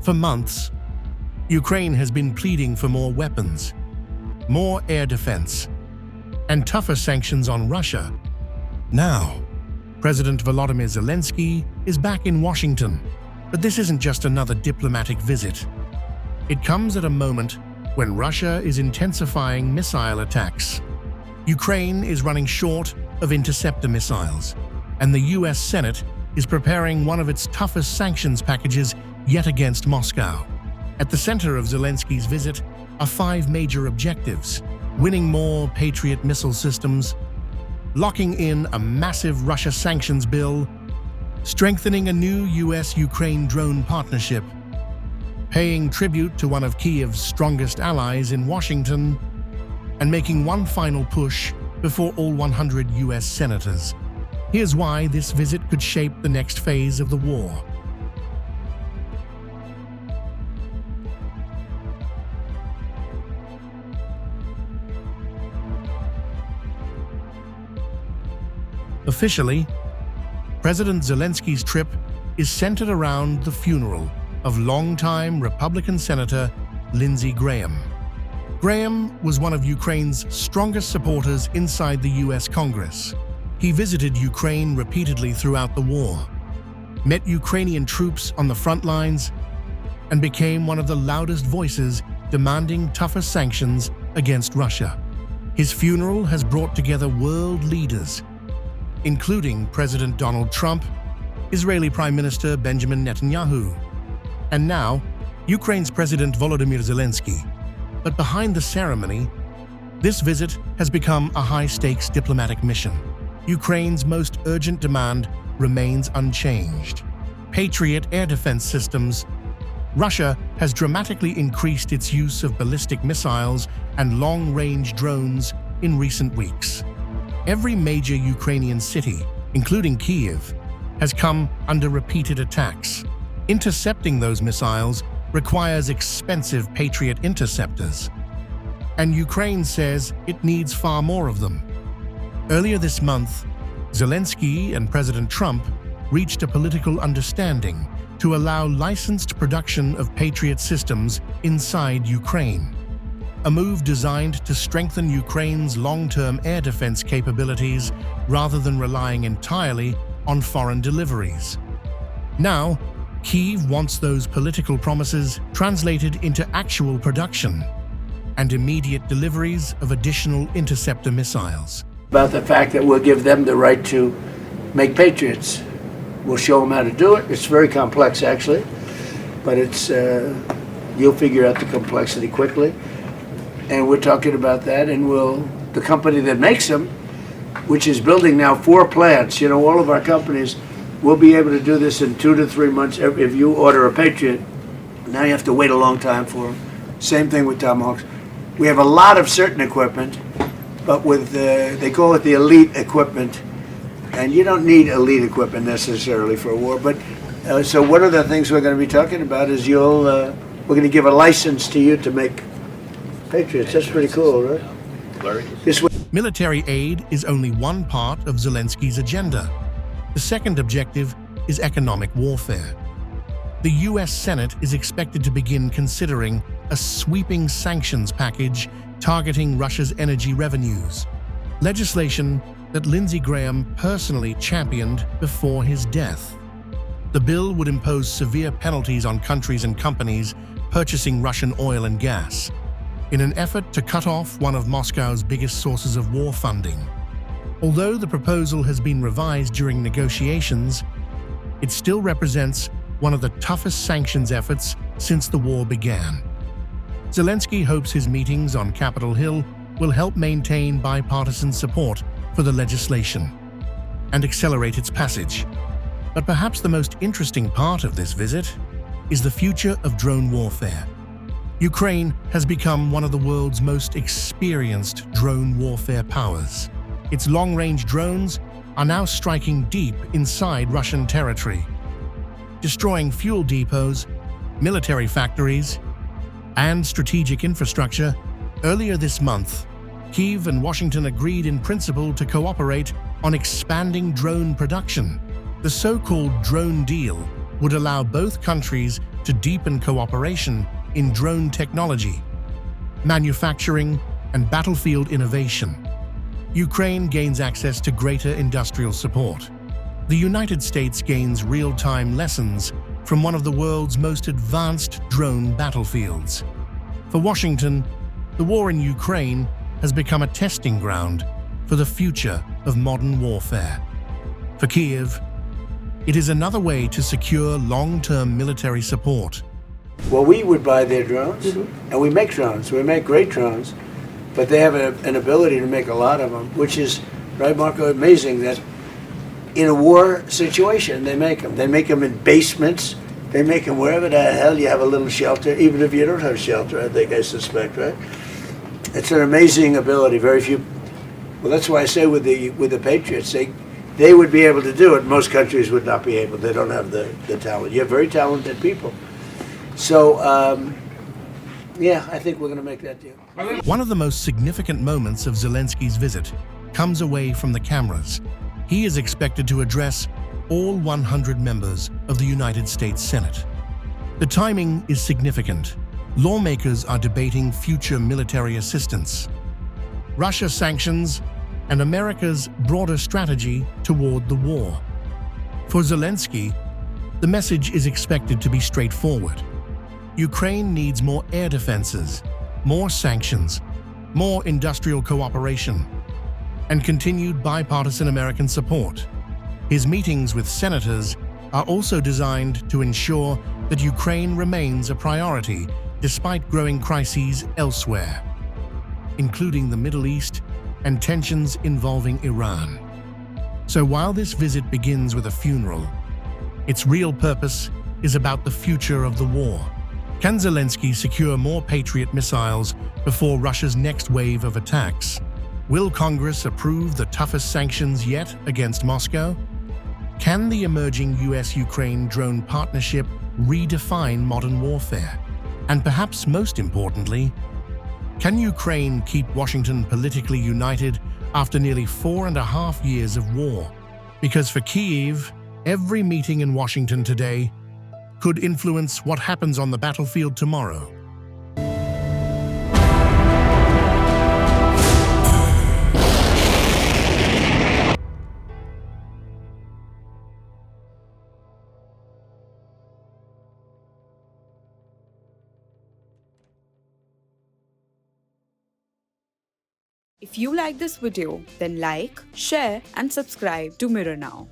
For months, Ukraine has been pleading for more weapons, more air defense, and tougher sanctions on Russia. Now, President Volodymyr Zelenskyy is back in Washington, but this isn't just another diplomatic visit. It comes at a moment when Russia is intensifying missile attacks. Ukraine is running short of interceptor missiles, and the US Senate is preparing one of its toughest sanctions packages yet against Moscow. At the center of Zelenskyy's visit are 5 major objectives: winning more Patriot missile systems, locking in a massive Russia sanctions bill, strengthening a new US-Ukraine drone partnership, paying tribute to one of Kyiv's strongest allies in Washington, and making one final push before all 100 US senators. Here's why this visit could shape the next phase of the war. Officially, President Zelenskyy's trip is centered around the funeral of longtime Republican Senator Lindsey Graham. Graham was one of Ukraine's strongest supporters inside the US Congress. He visited Ukraine repeatedly throughout the war, met Ukrainian troops on the front lines, and became one of the loudest voices demanding tougher sanctions against Russia. His funeral has brought together world leaders, including President Donald Trump, Israeli Prime Minister Benjamin Netanyahu, and now Ukraine's President Volodymyr Zelenskyy. But behind the ceremony, this visit has become a high-stakes diplomatic mission. Ukraine's most urgent demand remains unchanged: Patriot air defense systems. Russia has dramatically increased its use of ballistic missiles and long-range drones in recent weeks. Every major Ukrainian city, including Kyiv, has come under repeated attacks. Intercepting those missiles requires expensive Patriot interceptors, and Ukraine says it needs far more of them. Earlier this month, Zelenskyy and President Trump reached a political understanding to allow licensed production of Patriot systems inside Ukraine, a move designed to strengthen Ukraine's long-term air defense capabilities rather than relying entirely on foreign deliveries. Now, Kyiv wants those political promises translated into actual production and immediate deliveries of additional interceptor missiles. About the fact that we'll give them the right to make Patriots. We'll show them how to do it. It's very complex, actually, but you'll figure out the complexity quickly. And we're talking about that, and the company that makes them, which is building now 4 plants, all of our companies will be able to do this in 2 to 3 months. If you order a Patriot, now you have to wait a long time for them. Same thing with Tomahawks. We have a lot of certain equipment, but they call it the elite equipment, and you don't need elite equipment necessarily for a war. But so one of the things we're going to be talking about is we're going to give a license to you to make Patriots. That's pretty cool, right? Military aid is only one part of Zelenskyy's agenda. The second objective is economic warfare. The US Senate is expected to begin considering a sweeping sanctions package targeting Russia's energy revenues, legislation that Lindsey Graham personally championed before his death. The bill would impose severe penalties on countries and companies purchasing Russian oil and gas, in an effort to cut off one of Moscow's biggest sources of war funding. Although the proposal has been revised during negotiations, it still represents one of the toughest sanctions efforts since the war began. Zelenskyy hopes his meetings on Capitol Hill will help maintain bipartisan support for the legislation and accelerate its passage. But perhaps the most interesting part of this visit is the future of drone warfare. Ukraine has become one of the world's most experienced drone warfare powers. Its long-range drones are now striking deep inside Russian territory, destroying fuel depots, military factories, and strategic infrastructure. Earlier this month, Kyiv and Washington agreed in principle to cooperate on expanding drone production. The so-called drone deal would allow both countries to deepen cooperation in drone technology, manufacturing, and battlefield innovation. Ukraine gains access to greater industrial support. The United States gains real-time lessons from one of the world's most advanced drone battlefields. For Washington, the war in Ukraine has become a testing ground for the future of modern warfare. For Kyiv, it is another way to secure long-term military support. Well, we would buy their drones, and we make drones. We make great drones, but they have an ability to make a lot of them, which is, right, Marco, amazing that in a war situation they make them. They make them in basements. They make them wherever the hell you have a little shelter, even if you don't have shelter, I suspect, right? It's an amazing ability. Very few. Well, that's why I say with the Patriots, they would be able to do it. Most countries would not be able. They don't have the talent. You have very talented people. So, yeah, I think we're going to make that deal. One of the most significant moments of Zelensky's visit comes away from the cameras. He is expected to address all 100 members of the United States Senate. The timing is significant. Lawmakers are debating future military assistance, Russia sanctions, and America's broader strategy toward the war. For Zelensky, the message is expected to be straightforward. Ukraine needs more air defenses, more sanctions, more industrial cooperation, and continued bipartisan American support. His meetings with senators are also designed to ensure that Ukraine remains a priority despite growing crises elsewhere, including the Middle East and tensions involving Iran. So while this visit begins with a funeral, its real purpose is about the future of the war. Can Zelensky secure more Patriot missiles before Russia's next wave of attacks? Will Congress approve the toughest sanctions yet against Moscow? Can the emerging US-Ukraine drone partnership redefine modern warfare? And perhaps most importantly, can Ukraine keep Washington politically united after nearly 4.5 years of war? Because for Kyiv, every meeting in Washington today could influence what happens on the battlefield tomorrow. If you like this video, then like, share and subscribe to Mirror Now.